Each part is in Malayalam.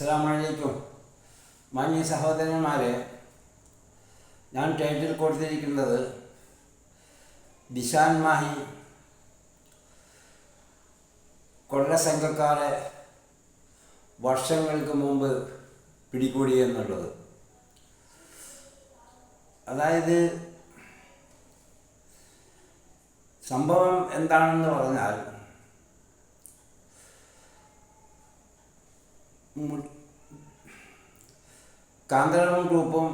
അസ്സലാമു അലൈക്കും. മാന്യ സഹോദരന്മാരെ, ഞാൻ ടൈറ്റിൽ കൊടുത്തിരിക്കുന്നത് ദിശാൻ മാഹി കൊള്ളസംഘക്കാരെ വർഷങ്ങൾക്ക് മുമ്പ് പിടികൂടി എന്നുള്ളത്. അതായത് സംഭവം എന്താണെന്ന് പറഞ്ഞാൽ, കാന്തളവും ഗ്രൂപ്പും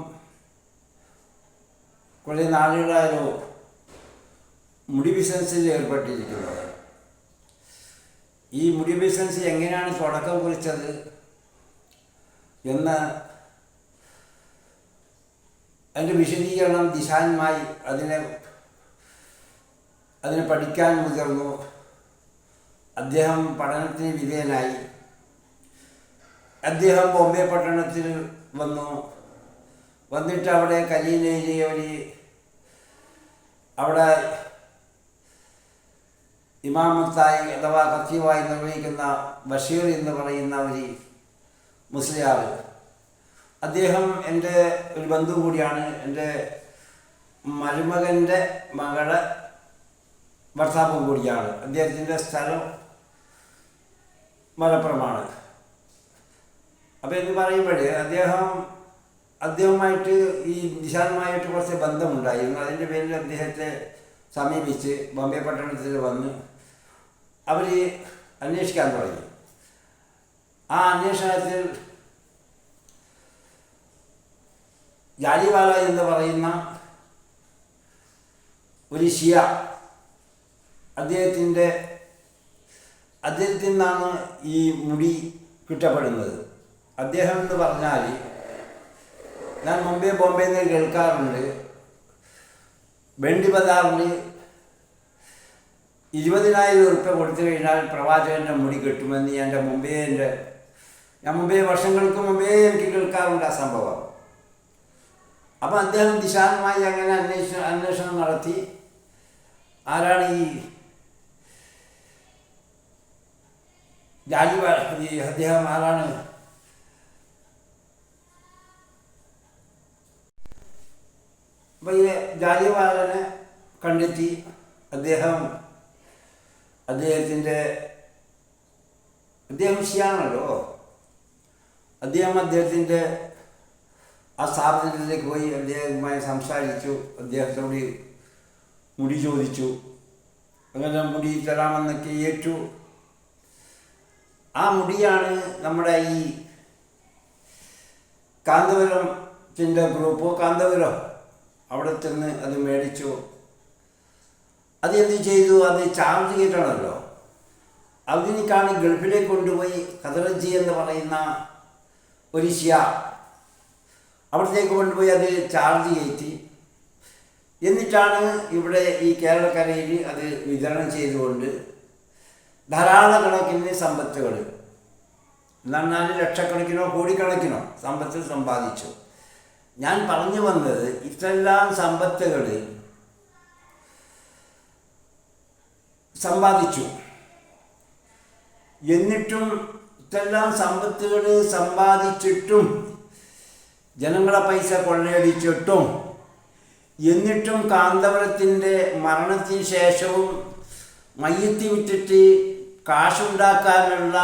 കുറേ നാളുകളായോ മുടി ബിസിനസ്സിൽ ഏർപ്പെട്ടിരിക്കുന്നത്. ഈ മുടി ബിസിനസ് എങ്ങനെയാണ് തുടക്കം കുറിച്ചത് എന്ന് അതിൻ്റെ വിശദീകരണം ദിശാനുമായി അതിനെ പഠിക്കാൻ മുതിർന്നു. അദ്ദേഹം പഠനത്തിന് വിധേയനായി. അദ്ദേഹം ബോംബെ പട്ടണത്തിൽ വന്നിട്ട് അവിടെ കലീനയിലെ അവിടെ ഇമാമത്തായി അഥവാ ഖത്തീബായി നിർവഹിക്കുന്ന ബഷീർ എന്ന് പറയുന്ന ഒരു മുസ്ലിയാർ, അദ്ദേഹം എൻ്റെ ഒരു ബന്ധു കൂടിയാണ്. എൻ്റെ മരുമകൻ്റെ മകളെ ഭർത്താവ് കൂടിയാണ്. അദ്ദേഹത്തിൻ്റെ സ്ഥലം മലപ്പുറമാണ്. അപ്പോൾ എന്ന് പറയുമ്പോൾ അദ്ദേഹവുമായിട്ട് ഈ ദിശാനുമായിട്ട് കുറച്ച് ബന്ധമുണ്ടായിരുന്നു. അതിൻ്റെ പേരിൽ അദ്ദേഹത്തെ സമീപിച്ച് ബോംബെ പട്ടണത്തിൽ വന്ന് അവർ അന്വേഷിക്കാൻ തുടങ്ങി. ആ അന്വേഷണത്തിൽ ജാലിവാല എന്ന് പറയുന്ന ഒരു ഷിയ, അദ്ദേഹത്തിൽ നിന്നാണ് ഈ മുടി കിട്ടപ്പെടുന്നത്. അദ്ദേഹം എന്ന് പറഞ്ഞാൽ, ഞാൻ മുമ്പേ ബോംബെയിൽ നിന്ന് കേൾക്കാറുണ്ട്, ബെണ്ടി ബസാറിൽ 20,000 ഉറുപ്പ്യ കൊടുത്തു കഴിഞ്ഞാൽ പ്രവാചകൻ്റെ മുടി കിട്ടുമെന്ന് ഞാൻ മുമ്പേ വർഷങ്ങൾക്ക് മുമ്പേ എനിക്ക് കേൾക്കാറുണ്ട് ആ സംഭവം. അപ്പം അദ്ദേഹം ദിശാനുമായി അങ്ങനെ അന്വേഷണം നടത്തി. ആരാണ് ഈ അദ്ദേഹം ആരാണ്? അപ്പോൾ ഈ ജാലിവാലനെ കണ്ടെത്തി. അദ്ദേഹം ഷിയാണല്ലോ. അദ്ദേഹത്തിൻ്റെ ആ സ്ഥാപനത്തിലേക്ക് പോയി അദ്ദേഹവുമായി സംസാരിച്ചു. അദ്ദേഹത്തോട് മുടി ചോദിച്ചു. അങ്ങനെ മുടി തരാമെന്നൊക്കെ ഏറ്റു. ആ മുടിയാണ് നമ്മുടെ ഈ കാന്തപുരത്തിൻ്റെ ഗ്രൂപ്പോ കാന്തപുരം അവിടെ ചെന്ന് അത് മേടിച്ചു. അത് എന്ത് ചെയ്തു? അത് ചാർജ് ചെയ്യണമല്ലോ. അതിനേക്കാണ് ഗൾഫിലേക്ക് കൊണ്ടുപോയി ഖദറജി എന്ന് പറയുന്ന ഒരു ഷിയ അവിടത്തേക്ക് കൊണ്ടുപോയി അത് ചാർജ് കയറ്റി. എന്നിട്ടാണ് ഇവിടെ ഈ കേരളക്കരയിൽ അത് വിതരണം ചെയ്തുകൊണ്ട് ധാരാളക്കണക്കിന് സമ്പത്തുകൾ, എന്നാൽ ലക്ഷക്കണക്കിനോ കോടിക്കണക്കിനോ സമ്പത്ത് സമ്പാദിച്ചു. ഞാൻ പറഞ്ഞു വന്നത്, ഇത്രയെല്ലാം സമ്പത്തുകൾ സമ്പാദിച്ചു. എന്നിട്ടും ഇത്രയെല്ലാം സമ്പത്തുകൾ സമ്പാദിച്ചിട്ടും ജനങ്ങളെ പൈസ കൊള്ളയടിച്ചിട്ടും എന്നിട്ടും കാന്തപുരത്തിൻ്റെ മരണത്തിന് ശേഷവും മയ്യത്തി വിറ്റിട്ട് കാശുണ്ടാക്കാനുള്ള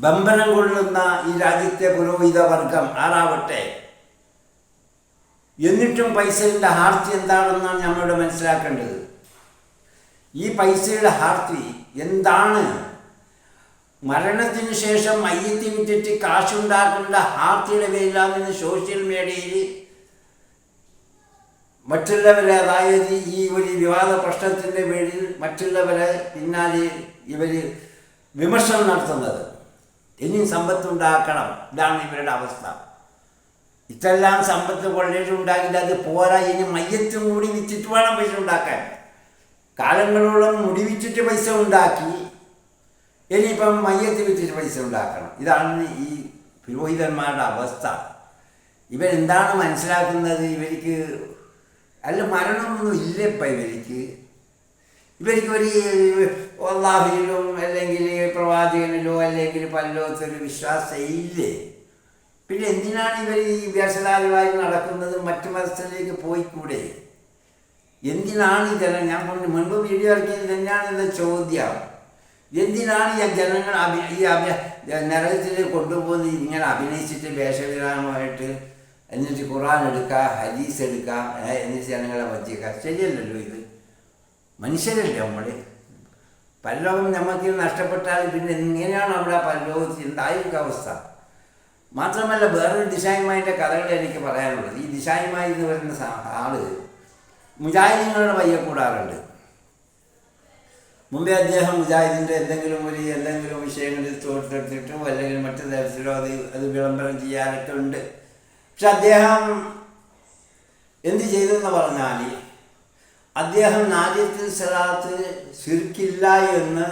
ബമ്പനം കൊള്ളുന്ന ഈ രാജ്യത്തെ പുരോഹിത വർഗം ആരാവട്ടെ, എന്നിട്ടും പൈസയുടെ ഹാർത്തി എന്താണെന്നാണ് നമ്മളിവിടെ മനസ്സിലാക്കേണ്ടത്. ഈ പൈസയുടെ ഹാർത്തി എന്താണ്? മരണത്തിന് ശേഷം മയ്യത്തി വിറ്റിട്ട് കാശുണ്ടാക്കേണ്ട ഹാർത്തിയുടെ പേരിലാണെന്ന് സോഷ്യൽ മീഡിയയിൽ മറ്റുള്ളവരെ, അതായത് ഈ ഒരു വിവാദ പ്രശ്നത്തിൻ്റെ പേരിൽ മറ്റുള്ളവരെ പിന്നാലെ ഇവർ വിമർശനം നടത്തുന്നത്. ഇനിയും സമ്പത്തുണ്ടാക്കണം, ഇതാണ് ഇവരുടെ അവസ്ഥ. ഇതെല്ലാം സമ്പത്ത് കൊള്ളയിട്ടുണ്ടാക്കില്ല, അത് പോരാ, ഇനി മയ്യത്തും കൂടി വിറ്റിട്ട് വേണം പൈസ ഉണ്ടാക്കാൻ. കാലങ്ങളോളം മുടി വിറ്റിട്ട് പൈസ ഉണ്ടാക്കി, ഇനിയിപ്പം മയ്യത്ത് വിറ്റിട്ട് പൈസ ഉണ്ടാക്കണം. ഇതാണ് ഈ പുരോഹിതന്മാരുടെ അവസ്ഥ. ഇവരെന്താണ് മനസ്സിലാക്കുന്നത്? ഇവർക്ക് മരണമൊന്നും ഇല്ലപ്പം. ഇവർക്ക് ഒരു അല്ലാഹുവിലും അല്ലെങ്കിൽ പ്രവാചകനിലോ അല്ലെങ്കിൽ പരലോകത്തൊരു വിശ്വാസം ഇല്ലേ? പിന്നെ എന്തിനാണ് ഇവർ ഈ വ്യസനാലുമായി നടക്കുന്നത്? മറ്റു മതസ്ഥരിലേക്ക് പോയിക്കൂടെ? എന്തിനാണ് ഈ ജനം, ഞാൻ മുൻപ് വീഡിയോ ഇറക്കിയത് തന്നെയാണ് എന്ന ചോദ്യം. എന്തിനാണ് ഈ ജനങ്ങൾ നരകത്തിൽ കൊണ്ടുപോകുന്നത്? ഇങ്ങനെ അഭിനയിച്ചിട്ട് വേഷവിധാനമായിട്ട്, എന്നിട്ട് ഖുർആൻ എടുക്കുക, ഹദീസ് എടുക്കാം, എന്നിട്ട് ജനങ്ങളെ വഞ്ചിക്കുക. ശരിയല്ലല്ലോ ഇത്. മനുഷ്യരല്ലേ നമ്മൾ. പരലോകം നമുക്ക് നഷ്ടപ്പെട്ടാൽ പിന്നെ എങ്ങനെയാണ് അവിടെ പരലോകത്തിൽ എന്തായിരിക്കും അവസ്ഥ? മാത്രമല്ല വേറൊരു ദിശായിമായിൻ്റെ കഥകൾ എനിക്ക് പറയാനുള്ളത്. ഈ ദിശായിമായി എന്ന് പറയുന്ന ആള് മുജാഹിദീങ്ങളുടെ പയ്യെ കൂടാറുണ്ട്. മുമ്പേ അദ്ദേഹം മുജാഹിദിൻ്റെ എന്തെങ്കിലും വിഷയങ്ങളിൽ തോട്ടെടുത്തിട്ടോ അല്ലെങ്കിൽ മറ്റു തരത്തിലോ അത് വിളംബരം ചെയ്യാനൊക്കെ ഉണ്ട്. പക്ഷെ അദ്ദേഹം എന്ത് ചെയ്തെന്ന് പറഞ്ഞാൽ, അദ്ദേഹം നാരിയത്തിൽ സലാത്ത് ശിർക്കില്ല എന്ന്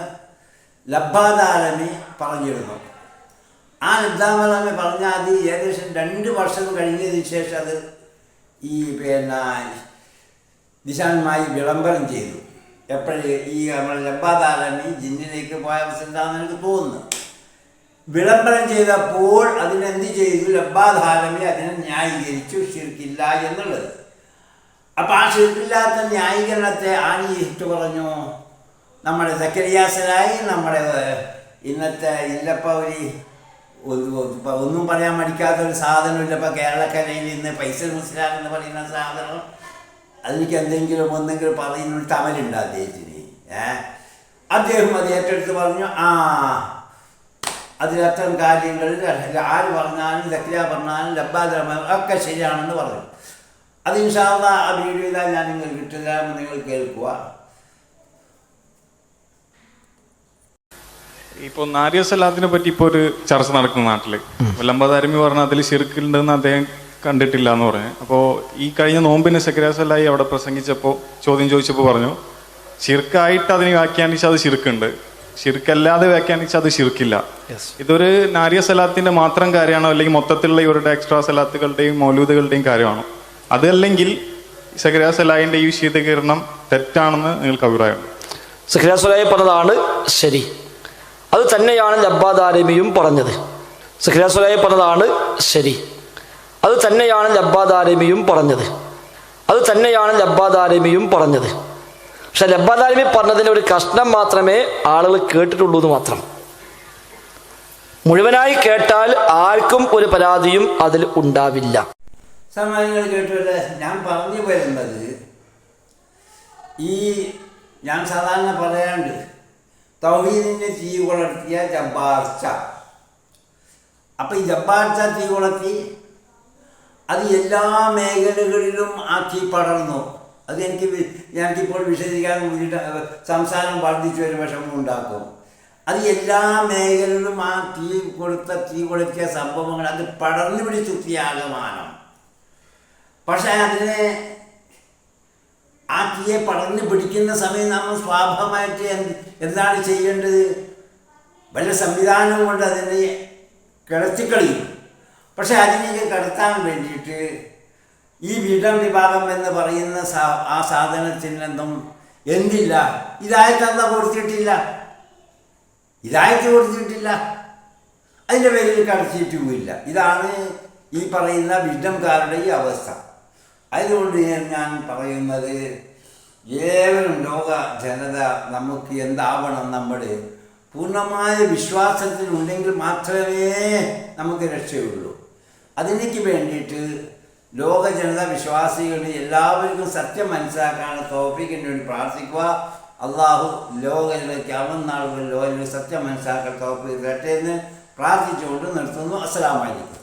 ലബ്ബാദാലമി പറഞ്ഞിരുന്നു. ആ ലബ്ബാദാലമി പറഞ്ഞാൽ അത് ഏകദേശം 2 വർഷം കഴിഞ്ഞതിന് ശേഷം അത് ഈ ദിശാന്മായി വിളംബരം ചെയ്തു. എപ്പോഴും ഈ നമ്മൾ ലബ്ബാദാലമി ജിന്നിലേക്ക് പോയ അവസ്ഥ എന്താണെന്ന് എനിക്ക് തോന്നുന്നു. വിളംബരം ചെയ്തപ്പോൾ അതിനെന്ത് ചെയ്തു? ലബ്ബാദാലമി അതിനെ ന്യായീകരിച്ചു ശിർക്കില്ല എന്നുള്ളത്. അപ്പം ആ ശിർക്കില്ലാത്ത ന്യായീകരണത്തെ ആനയിച്ചിട്ട് പറഞ്ഞു നമ്മുടെ സക്കരിയാസനായി, നമ്മുടെ ഇന്നത്തെ ഇല്ലപ്പൗരി ഒന്നും പറയാൻ മടിക്കാത്തൊരു സാധനമില്ല. ഇപ്പം കേരളക്കരയിൽ ഇന്ന് ഫൈസൽ മുസ്ലിയാർ എന്ന് പറയുന്ന സാധനം, അതെനിക്ക് ഒന്നെങ്കിലും പറയുന്നൊരു തമലുണ്ട് അദ്ദേഹത്തിന്. അദ്ദേഹം അത് ഏറ്റെടുത്ത് പറഞ്ഞു, അതിലത്തരം കാര്യങ്ങളിൽ ആര് പറഞ്ഞാലും സക്കരിയ പറഞ്ഞാലും ലബ്ബാദ് ഒക്കെ ശരിയാണെന്ന് പറഞ്ഞു. അത് ഇൻഷാ അല്ലാഹ് ആ വീഡിയോ ഞാൻ നിങ്ങൾക്ക് കിട്ടില്ല, നിങ്ങൾ കേൾക്കുക. ഇപ്പോൾ നാരിയ സലാത്തിനെ പറ്റി ഇപ്പോൾ ഒരു ചർച്ച നടക്കുന്ന നാട്ടിൽ ലംബാദാരമി പറഞ്ഞാൽ അതിൽ ശിർക്കുണ്ടെന്ന് അദ്ദേഹം കണ്ടിട്ടില്ല എന്ന് പറഞ്ഞു. അപ്പോൾ ഈ കഴിഞ്ഞ നോമ്പിന് സക്കരിയ സലായി അവിടെ പ്രസംഗിച്ചപ്പോൾ ചോദ്യം ചോദിച്ചപ്പോൾ പറഞ്ഞു ശിർക്കായിട്ട് അതിന് വ്യാഖ്യാനിച്ചാൽ അത് ശിർക്കുണ്ട്, ശിർക്കല്ലാതെ വ്യാഖ്യാനിച്ചാൽ അത് ശിർക്കില്ല. ഇതൊരു നാരിയ സലാത്തിൻ്റെ മാത്രം കാര്യമാണോ അല്ലെങ്കിൽ മൊത്തത്തിലുള്ള ഇവരുടെ എക്സ്ട്രാ സലാത്തുകളുടെയും മൗലൂദുകളുടെയും കാര്യമാണോ? അതല്ലെങ്കിൽ സക്കരിയ സലാഹിൻ്റെ ഈ വിശദീകരണം തെറ്റാണെന്ന് നിങ്ങൾക്ക് അഭിപ്രായമുണ്ട്? സക്കരിയ സലാഹി പറഞ്ഞതാണ് ശരി. അത് തന്നെയാണ് ലബ്ബാദാരമിയും പറഞ്ഞത്. സക്കരിയ സലാഹി പറഞ്ഞതാണ് ശരി. അത് തന്നെയാണ് ലബ്ബാദാരമിയും പറഞ്ഞത്. അത് തന്നെയാണ് ലബ്ബാദാരമിയും പറഞ്ഞത്. പക്ഷെ ലബ്ബാദാരമി പറഞ്ഞതിൻ്റെ ഒരു കഷ്ണം മാത്രമേ ആളുകൾ കേട്ടിട്ടുള്ളൂ എന്ന് മാത്രം. മുഴുവനായി കേട്ടാൽ ആർക്കും ഒരു പരാതിയും അതിൽ ഉണ്ടാവില്ല. സമാനങ്ങൾ കേട്ടല്ലേ ഞാൻ പറഞ്ഞു വരുന്നത്, ഞാൻ സാധാരണ പറയാണ്ട് തൗഹീദിനെ തീ കൊളർത്തിയ ജബ്ബാർച്ച. അപ്പം ഈ ജബ്ബാർച്ച തീ കൊളർത്തി അത് എല്ലാ മേഖലകളിലും ആ തീ പടർന്നു. അത് ഞങ്ങൾക്കിപ്പോൾ വിശദീകരിക്കാൻ സംസാരം വർദ്ധിച്ചു ഒരു വിഷമം ഉണ്ടാക്കും. അത് എല്ലാ മേഖലകളിലും ആ തീ കൊളുത്തിയ സംഭവങ്ങൾ അത് പടർന്നു പിടിച്ചുത്തിയ ആകമാനം. പക്ഷേ അതിനെ ആ തീയെ പടർന്നു പിടിക്കുന്ന സമയം നമ്മൾ സ്വാഭാവികമായിട്ട് എന്താണ് ചെയ്യേണ്ടത്? വല്ല സംവിധാനം കൊണ്ട് അതിനെ കിടത്തിക്കളിയും. പക്ഷെ അതിനെ കടത്താൻ വേണ്ടിയിട്ട് ഈ വിടം വിഭാഗം എന്ന് പറയുന്ന ആ സാധനത്തിനൊന്നും എന്തില്ല, ഇതായത്തല്ല കൊടുത്തിട്ടില്ല, അതിൻ്റെ പേരിൽ കടത്തിയിട്ടുമില്ല. ഇതാണ് ഈ പറയുന്ന വിഡംകാരുടെ ഈ അവസ്ഥ. അതുകൊണ്ട് ഞാൻ പറയുന്നത്, ഏവരും ലോക ജനത നമുക്ക് എന്താവണം? നമ്മൾ പൂർണ്ണമായ വിശ്വാസത്തിലുണ്ടെങ്കിൽ മാത്രമേ നമുക്ക് രക്ഷയുള്ളൂ. അതിനേക്ക് വേണ്ടിയിട്ട് ലോക ജനത വിശ്വാസികൾ എല്ലാവർക്കും സത്യം മനസ്സിലാക്കാനുള്ള തൗഫീഖിന് വേണ്ടി പ്രാർത്ഥിക്കുക. അള്ളാഹു ലോക ജനതയ്ക്ക് അവന്നാളുകൾ ലോക സത്യം മനസ്സിലാക്കാൻ തൗഫീഖ് തരട്ടെ എന്ന് പ്രാർത്ഥിച്ചുകൊണ്ട് നിർത്തുന്നു. അസ്സലാമു അലൈക്കും.